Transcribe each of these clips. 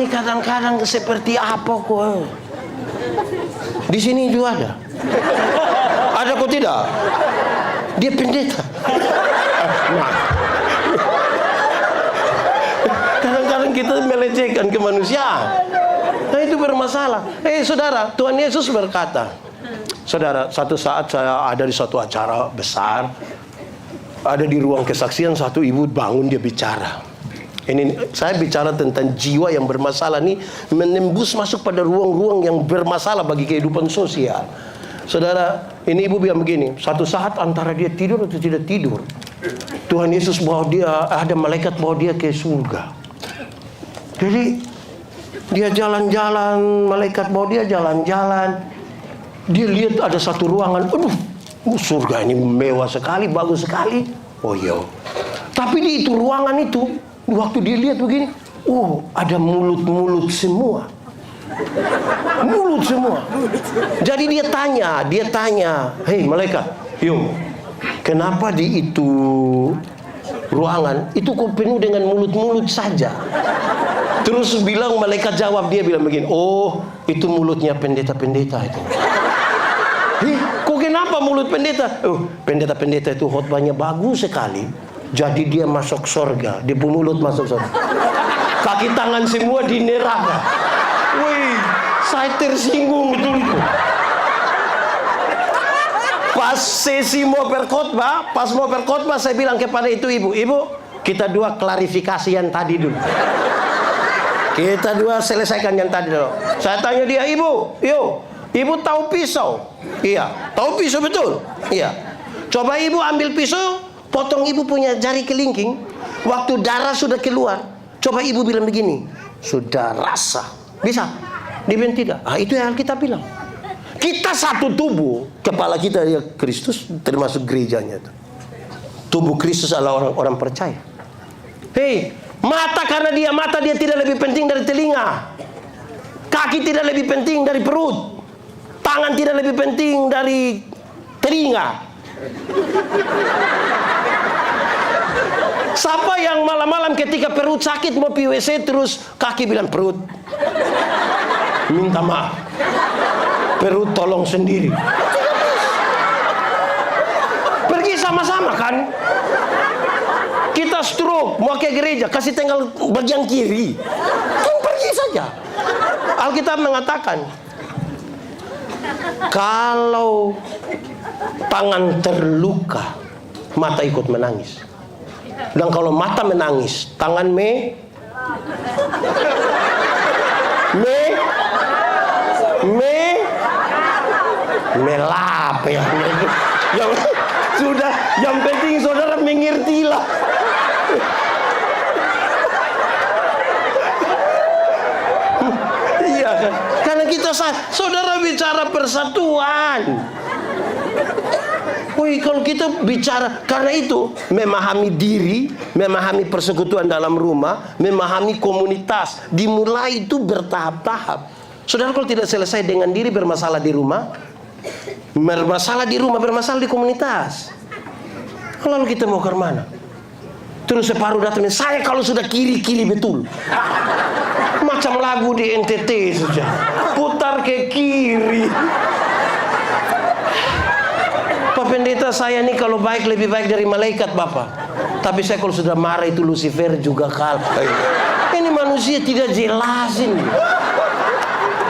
ini kadang-kadang seperti apa kok? Di sini juga ada. Ada kok tidak? Dia pendeta. Nah. Kadang-kadang kita melecehkan kemanusiaan. Nah, itu bermasalah. Saudara, Tuhan Yesus berkata, saudara, satu saat saya ada di suatu acara besar, ada di ruang kesaksian, satu ibu bangun, dia bicara. Ini saya bicara tentang jiwa yang bermasalah nih, menembus masuk pada ruang-ruang yang bermasalah bagi kehidupan sosial. Saudara, ini ibu bilang begini, satu saat antara dia tidur atau tidak tidur, Tuhan Yesus bawa dia, ada malaikat bawa dia ke surga. Jadi dia jalan-jalan, malaikat bawa dia jalan-jalan. Dia lihat ada satu ruangan, aduh, surga ini mewah sekali, bagus sekali. Oh iya. Tapi di itu ruangan itu, waktu dia lihat begini, ada mulut-mulut semua. Mulut semua. Jadi dia tanya, hei malaikat, yuk, kenapa di itu ruangan itu kok penuh dengan mulut-mulut saja? Terus bilang, malaikat jawab, dia bilang begini, oh itu mulutnya pendeta-pendeta itu. Kok kenapa mulut pendeta? Pendeta-pendeta itu khotbahnya bagus sekali, jadi dia masuk surga, dia mulut masuk surga. Kaki tangan semua di neraka. Wih, saya tersinggung betul itu. Pas sesi mau berkhotbah, saya bilang kepada itu ibu, kita dua klarifikasi yang tadi dulu. Kita dua selesaikan yang tadi dulu. Saya tanya dia, ibu tahu pisau? Iya. Tahu pisau betul? Iya. Coba ibu ambil pisau, potong ibu punya jari kelingking. Waktu darah sudah keluar, coba ibu bilang begini, sudah rasa. Bisa? Dia bilang tidak. Itu yang kita bilang. Kita satu tubuh, kepala kita ya Kristus, termasuk gerejanya itu. Tubuh Kristus adalah orang-orang percaya. Mata, karena dia mata, dia tidak lebih penting dari telinga. Kaki tidak lebih penting dari perut. Tangan tidak lebih penting dari telinga. Siapa yang malam-malam ketika perut sakit mau pi WC terus kaki bilang, perut minta maaf, perut tolong sendiri. Pergi sama-sama kan. Kita stroke, mau ke gereja, kasih tinggal bagian kiri, pergi saja. Alkitab mengatakan, kalau tangan terluka, mata ikut menangis. Dan kalau mata menangis, tangan melap ya. Yang sudah, yang penting saudara mengertilah. Iya kan? Karena kita saudara bicara persatuan. Kalau kita bicara, karena itu memahami diri, memahami persekutuan dalam rumah, memahami komunitas, dimulai itu bertahap-tahap. Saudara, kalau tidak selesai dengan diri, bermasalah di rumah, bermasalah di komunitas. Lalu kita mau ke mana? Terus separuh datangnya, saya kalau sudah kiri-kiri betul. Macam lagu di NTT saja, putar ke kiri. Pak pendeta, saya nih kalau baik lebih baik dari malaikat Bapak. Tapi saya kalau sudah marah itu Lucifer juga kalah. Ini manusia tidak jelasin.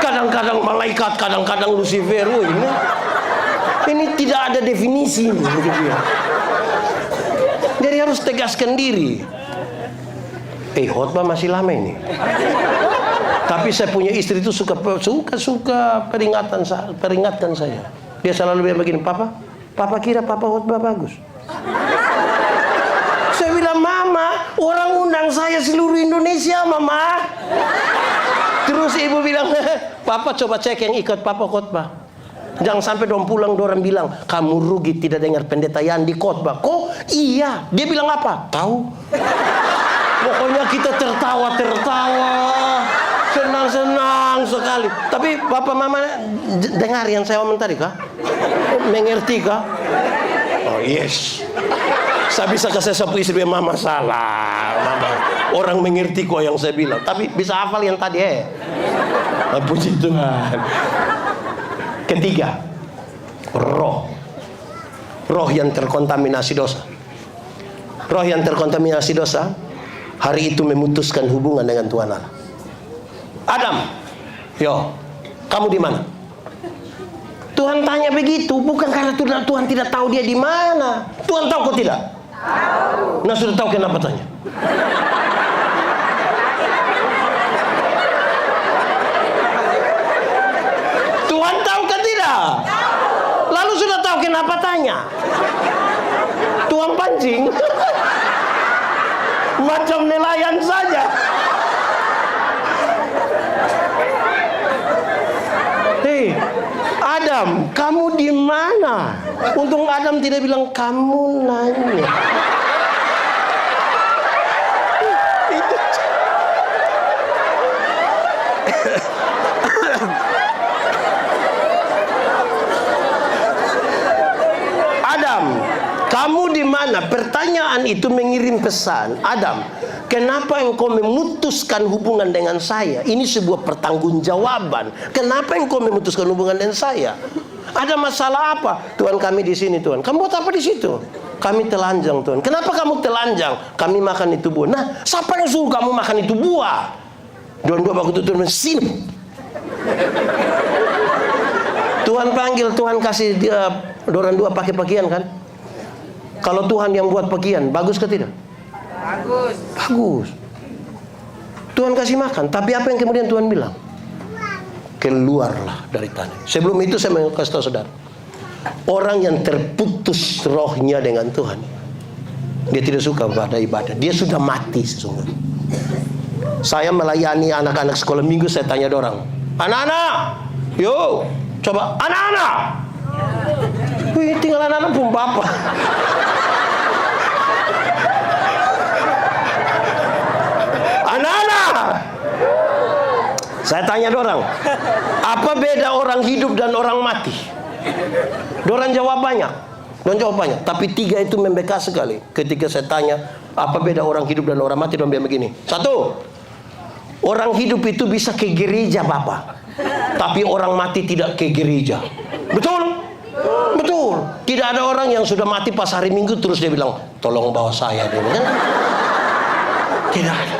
Kadang-kadang malaikat, kadang-kadang Lucifer. Ini tidak ada definisi. Jadi harus tegaskan diri. Khotbah masih lama ini. Tapi saya punya istri itu suka peringatkan saya. Dia selalu bilang begini, Papa kira Papa khotbah bagus. Saya bilang, Mama, orang undang saya seluruh Indonesia, Mama. Terus ibu bilang, Papa coba cek yang ikut Papa khotbah. Jangan sampai dong pulang orang bilang, kamu rugi tidak dengar pendeta Yandi khotbah. Kok iya? Dia bilang apa? Tahu? Pokoknya kita tertawa, senang-senang sekali. Tapi Bapak Mama dengar yang saya omong tadi kah? Mengerti kah? Oh yes. Saya bisa kasih sapu istri, mama salah, mama. Orang mengerti kok yang saya bilang, tapi bisa hafal yang tadi puji Tuhan. Ketiga, roh yang terkontaminasi dosa. Roh yang terkontaminasi dosa hari itu memutuskan hubungan dengan Tuhan Allah. Adam, yo, kamu di mana? Tuhan tanya begitu, bukan karena Tuhan tidak tahu dia di mana. Tuhan tahu kok tidak? Tahu. Nah, sudah tahu kenapa tanya? Tuhan tahu kan tidak? Lalu sudah tahu kenapa tanya? Tuhan pancing. Macam nelayan saja. Hei, Adam, kamu di mana? Untung Adam tidak bilang kamu nanya. Adam, kamu di mana? Pertanyaan itu mengirim pesan. Adam, kenapa engkau memutuskan hubungan dengan saya? Ini sebuah pertanggungjawaban. Kenapa engkau memutuskan hubungan dengan saya? Ada masalah apa? Tuhan, kami di sini, Tuhan. Kamu buat apa di situ? Kami telanjang, Tuhan. Kenapa kamu telanjang? Kami makan itu buah. Nah, siapa yang suruh kamu makan itu buah? Dua baku Tuhan, sini. Tuhan panggil, Tuhan kasih dia dorang dua pakai pakaian kan? Kalau Tuhan yang buat pakaian, bagus ke tidak? Bagus. Bagus. Tuhan kasih makan, tapi apa yang kemudian Tuhan bilang? Keluarlah dari tanah. Sebelum itu saya mau kasih tahu saudara, orang yang terputus rohnya dengan Tuhan, dia tidak suka pada ibadah. Dia sudah mati sesungguhnya. Saya melayani anak-anak sekolah minggu, saya tanya orang, anak-anak, yuk, coba, anak-anak. Wih, tinggal anak-anak pun bapak. Anak-anak. Saya tanya dorang, apa beda orang hidup dan orang mati? Dorang jawab banyak. Tapi tiga itu membekas sekali. Ketika saya tanya, apa beda orang hidup dan orang mati? Dorang bilang begini. Satu, orang hidup itu bisa ke gereja Bapak, tapi orang mati tidak ke gereja. Betul? Betul. Tidak ada orang yang sudah mati pas hari Minggu terus dia bilang, tolong bawa saya dulu. Tidak ada.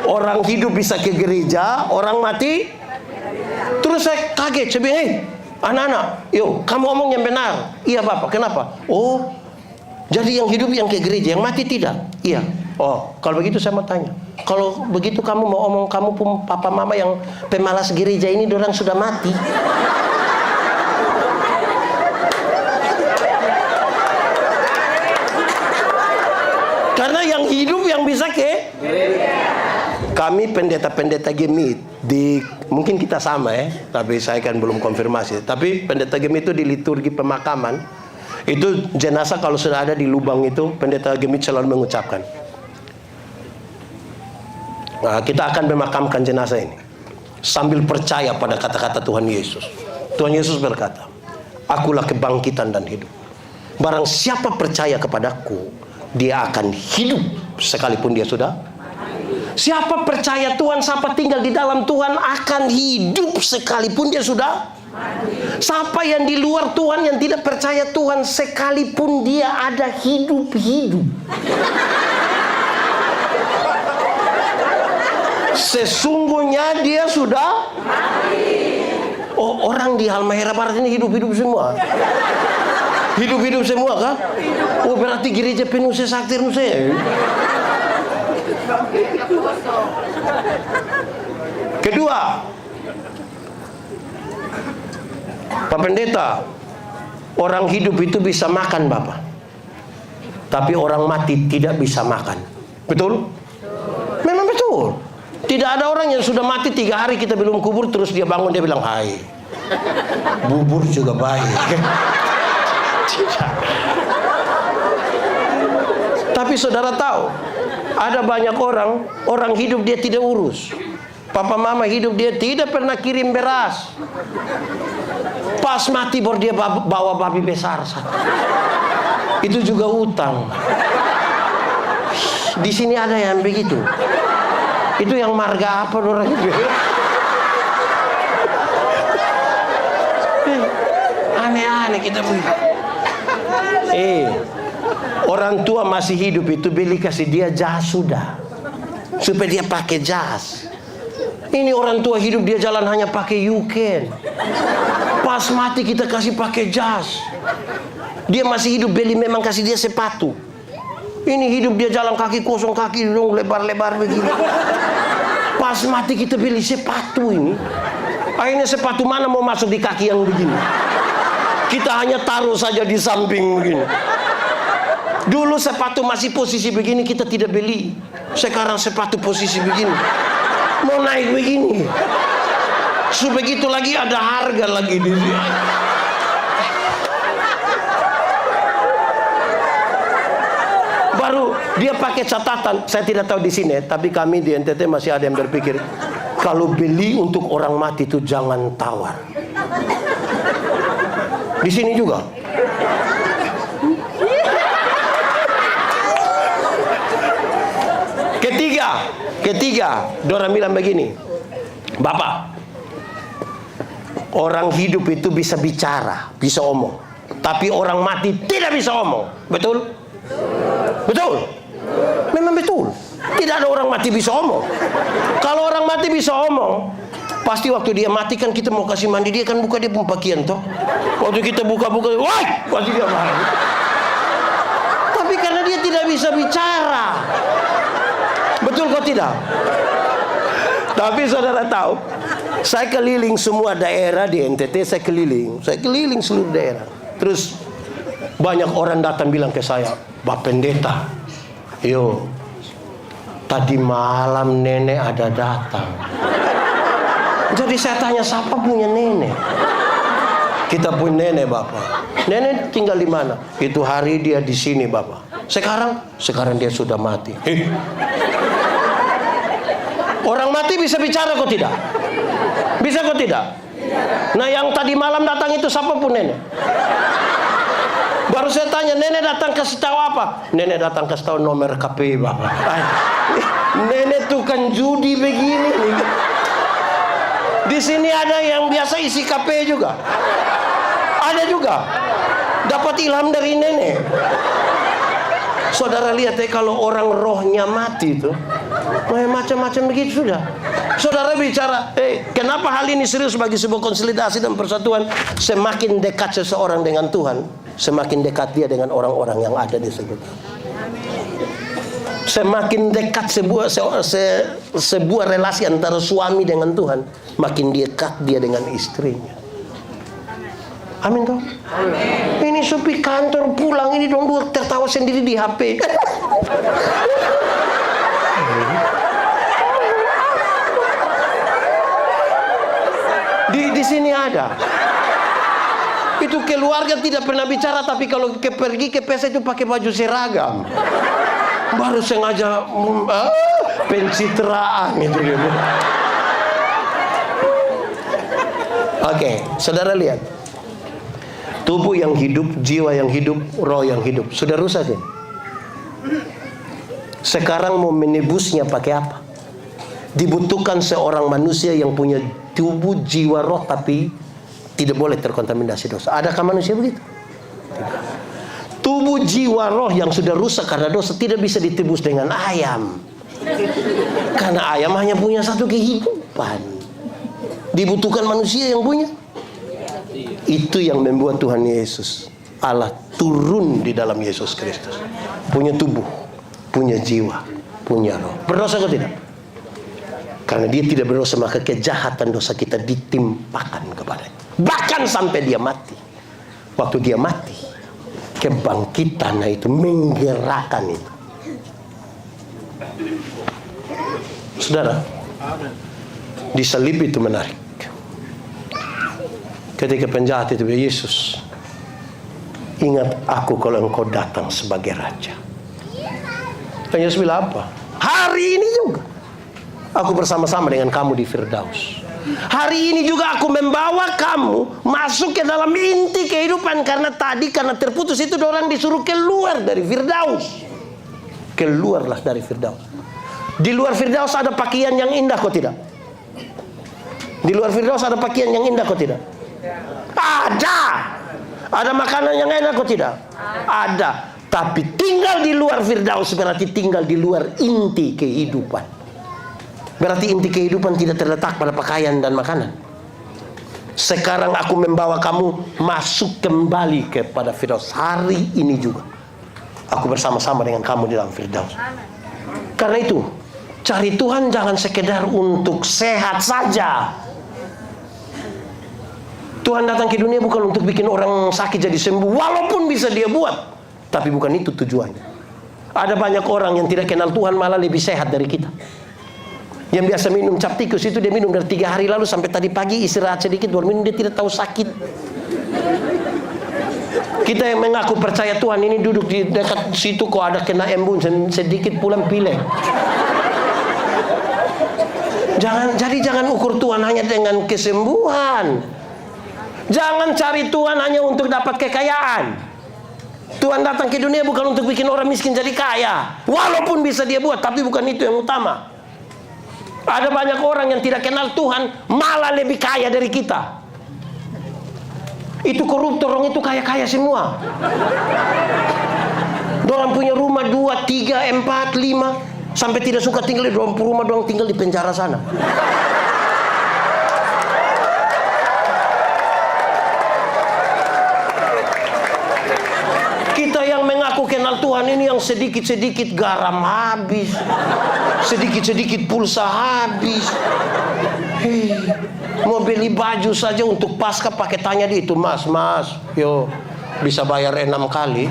Orang hidup bisa ke gereja, orang mati. Terus saya kaget, saya bilang, anak-anak, yuk, kamu ngomong yang benar. Iya Bapak, kenapa? Oh, jadi yang hidup yang ke gereja, yang mati tidak? Iya. Oh, kalau begitu saya mau tanya. Kalau begitu kamu mau ngomong, kamu pun papa mama yang pemalas gereja ini, dorang sudah mati. Karena yang hidup yang bisa ke gereja. Kami pendeta-pendeta Gemit mungkin kita sama tapi saya kan belum konfirmasi. Tapi pendeta Gemit itu di liturgi pemakaman itu jenazah kalau sudah ada di lubang itu, pendeta Gemit selalu mengucapkan, nah, kita akan memakamkan jenazah ini sambil percaya pada kata-kata Tuhan Yesus. Tuhan Yesus berkata, akulah kebangkitan dan hidup. Barang siapa percaya kepadaku, dia akan hidup sekalipun dia sudah. Siapa percaya Tuhan, siapa tinggal di dalam Tuhan akan hidup sekalipun dia sudah. Siapa yang di luar Tuhan yang tidak percaya Tuhan, sekalipun dia ada hidup-hidup, sesungguhnya dia sudah mati. Oh, orang di Halmahera Barat ini hidup-hidup semua. Hidup-hidup semua kah? Oh, berarti gereja penuh sesaktir saya. Kedua, Pak Pendeta, orang hidup itu bisa makan Bapak, tapi orang mati tidak bisa makan. Betul? Memang betul. Tidak ada orang yang sudah mati 3 hari kita belum kubur, terus dia bangun dia bilang, hai, bubur juga baik. Tidak. Tapi saudara tahu, ada banyak orang hidup dia tidak urus. Papa mama hidup dia tidak pernah kirim beras. Pas mati baru dia bawa babi besar. Itu juga utang. Di sini ada yang begitu. Itu yang marga apa orang itu? Aneh-aneh kita begitu. Orang tua masih hidup itu beli kasih dia jas sudah, supaya dia pakai jas. Ini orang tua hidup dia jalan hanya pakai yuken. Pas mati kita kasih pakai jas. Dia masih hidup beli memang kasih dia sepatu. Ini hidup dia jalan kaki kosong, kaki dong lebar-lebar begini. Pas mati kita beli sepatu ini. Akhirnya sepatu mana mau masuk di kaki yang begini? Kita hanya taruh saja di samping begini. Dulu sepatu masih posisi begini kita tidak beli. Sekarang sepatu posisi begini. Mau naik begini. Sebegitu lagi ada harga lagi di sini. Baru dia pakai catatan. Saya tidak tahu di sini, tapi kami di NTT masih ada yang berpikir kalau beli untuk orang mati itu jangan tawar. Di sini juga. Ketiga, Dora bilang begini, Bapak, orang hidup itu bisa bicara, bisa omong, tapi orang mati tidak bisa omong, betul? Betul? Memang betul. Tidak ada orang mati bisa omong. Kalau orang mati bisa omong, pasti waktu dia mati kan kita mau kasih mandi, dia kan buka dia pun pakaian toh. Waktu kita buka-buka, wah, pasti dia marah. Tapi karena dia tidak bisa bicara. Betul kok tidak? Tapi saudara tahu, saya keliling semua daerah di NTT, saya keliling seluruh daerah. Terus banyak orang datang bilang ke saya, Pak Pendeta, yo, tadi malam nenek ada datang. Jadi saya tanya, siapa punya nenek? Kita punya nenek, Bapak. Nenek tinggal di mana? Itu hari dia di sini, Bapak. Sekarang dia sudah mati. Orang mati bisa bicara kok tidak? Bisa kok tidak? Nah yang tadi malam datang itu siapa pun nenek? Baru saya tanya, nenek datang kasih tahu apa? Nenek datang kasih tahu nomor KP, Bapak. Nenek tukang judi begini. Di sini ada yang biasa isi KP juga. Ada juga. Dapat ilham dari nenek. Saudara lihat kalau orang rohnya mati itu, macam-macam begitu sudah. Saudara bicara, kenapa hal ini serius bagi sebuah konsolidasi dan persatuan? Semakin dekat seseorang dengan Tuhan, semakin dekat dia dengan orang-orang yang ada di sekitar. Semakin dekat sebuah relasi antara suami dengan Tuhan, makin dekat dia dengan istrinya. Amin toh? Amin. Ini sepi kantor pulang ini dong dua tertawa sendiri di HP. Di sini ada. Itu keluarga tidak pernah bicara, tapi kalau pergi ke pesta itu pakai baju seragam. Baru sengaja pencitraan itu. Oke, saudara lihat. Tubuh yang hidup, jiwa yang hidup, roh yang hidup. Sudah rusak ini. Sekarang mau menebusnya pakai apa? Dibutuhkan seorang manusia yang punya tubuh, jiwa, roh, tapi tidak boleh terkontaminasi dosa. Adakah manusia begitu? Tubuh, jiwa, roh yang sudah rusak karena dosa tidak bisa ditebus dengan ayam. Karena ayam hanya punya satu kehidupan. Dibutuhkan manusia yang punya. Itu yang membuat Tuhan Yesus Allah turun di dalam Yesus Kristus. Punya tubuh, punya jiwa, punya roh. Berdosa atau tidak? Karena dia tidak berdosa, maka kejahatan dosa kita ditimpakan kepadanya. Bahkan sampai dia mati. Waktu dia mati, kebangkitan itu menggerakkan itu. Saudara, disalib itu menarik. Ketika penjahat itu, Yesus, ingat aku kalau engkau datang sebagai raja. Dan Yesus bilang apa? Hari ini juga aku bersama-sama dengan kamu di Firdaus. Hari ini juga aku membawa kamu masuk ke dalam inti kehidupan. Karena tadi, karena terputus itu orang disuruh keluar dari Firdaus. keluarlah dari Firdaus. Di luar Firdaus ada pakaian yang indah kok tidak? Di luar Firdaus ada pakaian yang indah kok tidak? Ada. Ada makanan yang enak kok tidak? Ada. Tapi tinggal di luar Firdaus berarti tinggal di luar inti kehidupan. Berarti inti kehidupan tidak terletak pada pakaian dan makanan. Sekarang aku membawa kamu masuk kembali kepada Firdaus. Hari ini juga aku bersama-sama dengan kamu di dalam Firdaus. Karena itu, cari Tuhan jangan sekedar untuk sehat saja. Tuhan datang ke dunia bukan untuk bikin orang sakit jadi sembuh, walaupun bisa dia buat. Tapi bukan itu tujuannya. Ada banyak orang yang tidak kenal Tuhan malah lebih sehat dari kita. Yang biasa minum cap tikus itu dia minum dari 3 hari lalu sampai tadi pagi istirahat sedikit baru minum, dia tidak tahu sakit. Kita yang mengaku percaya Tuhan ini duduk di dekat situ kok ada kena embun sedikit pulang pilek. Jangan ukur Tuhan hanya dengan kesembuhan. Jangan cari Tuhan hanya untuk dapat kekayaan. Tuhan datang ke dunia bukan untuk bikin orang miskin jadi kaya. Walaupun bisa dia buat, tapi bukan itu yang utama. Ada banyak orang yang tidak kenal Tuhan malah lebih kaya dari kita. Itu koruptor, orang itu kaya-kaya semua. Dorang punya rumah 2, 3, 4, 5. Sampai tidak suka tinggal di rumah, dorang tinggal di penjara sana. Kita yang mengaku kenal Tuhan ini yang sedikit-sedikit garam habis, sedikit-sedikit pulsa habis. Mau beli baju saja untuk Paskah pakai tanya di itu, mas, yo bisa bayar 6 kali.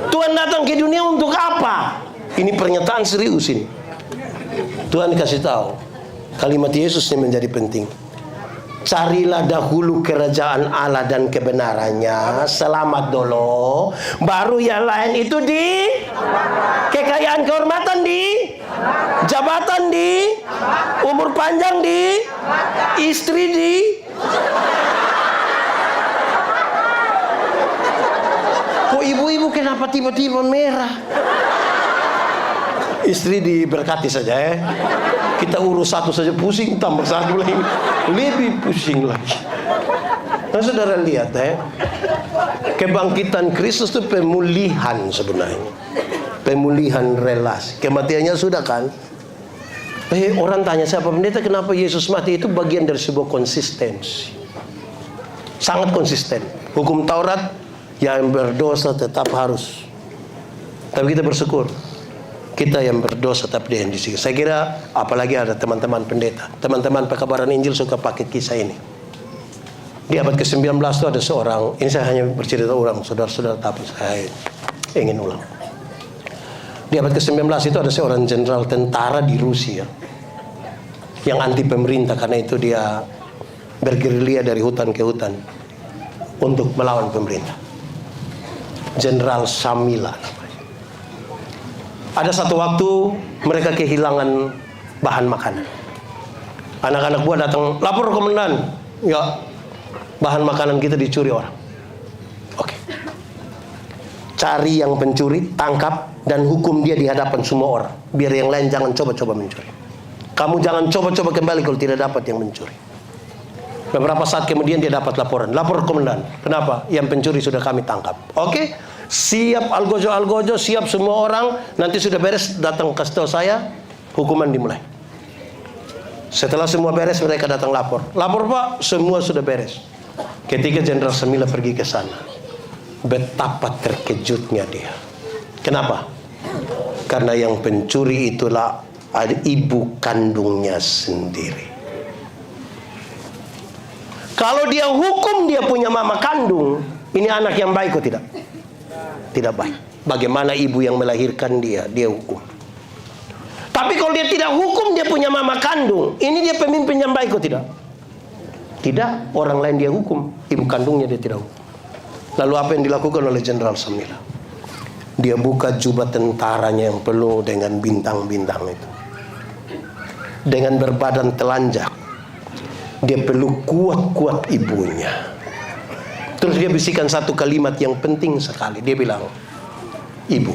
Tuhan datang ke dunia untuk apa? Ini pernyataan serius ini. Tuhan kasih tahu. Kalimat Yesus ini menjadi penting. Carilah dahulu kerajaan Allah dan kebenarannya. Selamat dulu. Baru yang lain itu di kekayaan, kehormatan di, jabatan di, umur panjang di, istri di. Kok ibu-ibu kenapa tiba-tiba merah? Istri diberkati saja ya. Kita urus satu saja pusing, tambah satu lagi lebih pusing lagi. Nah saudara lihat ya, kebangkitan Kristus itu pemulihan sebenarnya, pemulihan relasi. Kematiannya sudah kan. Orang tanya siapa pendeta kenapa Yesus mati, itu bagian dari sebuah konsistensi. Sangat konsisten. Hukum Taurat yang berdosa tetap harus. Tapi kita bersyukur. Kita yang berdosa tetap di sini. Saya kira apalagi ada teman-teman pendeta, teman-teman pekabaran Injil suka pakai kisah ini. Di abad ke-19 itu ada seorang, ini saya hanya bercerita ulang, saudara-saudara, tapi saya ingin ulang. Di abad ke-19 itu ada seorang jenderal tentara di Rusia yang anti pemerintah, karena itu dia bergerilya dari hutan ke hutan untuk melawan pemerintah. Jenderal Samila. Ada satu waktu mereka kehilangan bahan makanan. Anak-anak buah datang, lapor komandan, ya bahan makanan kita dicuri orang. Oke. Cari yang pencuri, tangkap dan hukum dia di hadapan semua orang. Biar yang lain jangan coba-coba mencuri. Kamu jangan coba-coba kembali kalau tidak dapat yang mencuri. Beberapa saat kemudian dia dapat laporan. Lapor komandan. Kenapa? Yang pencuri sudah kami tangkap. Oke. Siap algojo, siap semua orang. Nanti sudah beres, datang kasih tahu saya, hukuman dimulai. Setelah semua beres, mereka datang lapor. Lapor pak, semua sudah beres. Ketika Jenderal Samila pergi ke sana, betapa terkejutnya dia. Kenapa? Karena yang pencuri itulah ibu kandungnya sendiri. Kalau dia hukum dia punya mama kandung, ini anak yang baik atau tidak? Tidak baik. Bagaimana ibu yang melahirkan dia hukum. Tapi kalau dia tidak hukum dia punya mama kandung, ini dia pemimpin yang baik atau tidak? Tidak, orang lain dia hukum, ibu kandungnya dia tidak hukum. Lalu apa yang dilakukan oleh Jenderal Samila? Dia buka jubah tentaranya yang penuh dengan bintang-bintang itu. Dengan berbadan telanjang, dia peluk kuat-kuat ibunya. Terus dia bisikan satu kalimat yang penting sekali. Dia bilang, "Ibu,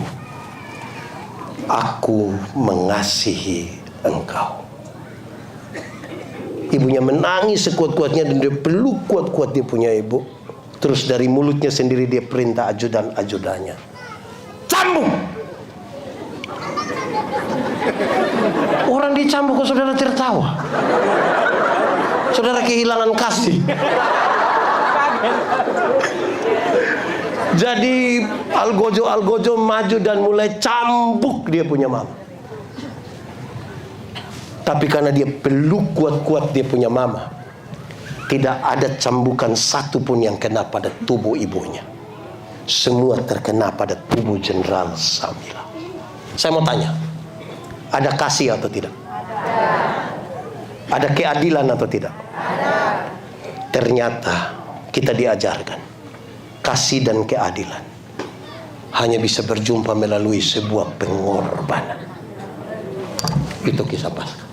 aku mengasihi engkau." Ibunya menangis sekuat-kuatnya dan dia peluk kuat-kuat dia punya ibu. Terus dari mulutnya sendiri dia perintah ajudan-ajudannya, "Cambuk!" Orang dicambuk kok saudara tertawa? Saudara kehilangan kasih. Jadi Algojo maju dan mulai cambuk dia punya mama. Tapi karena dia peluk kuat-kuat dia punya mama, tidak ada cambukan satu pun yang kena pada tubuh ibunya. Semua terkena pada tubuh Jenderal Samila. Saya mau tanya, ada kasih atau tidak? Ada keadilan atau tidak? Ternyata kita diajarkan kasih dan keadilan hanya bisa berjumpa melalui sebuah pengorbanan. Itu kisah Paskah.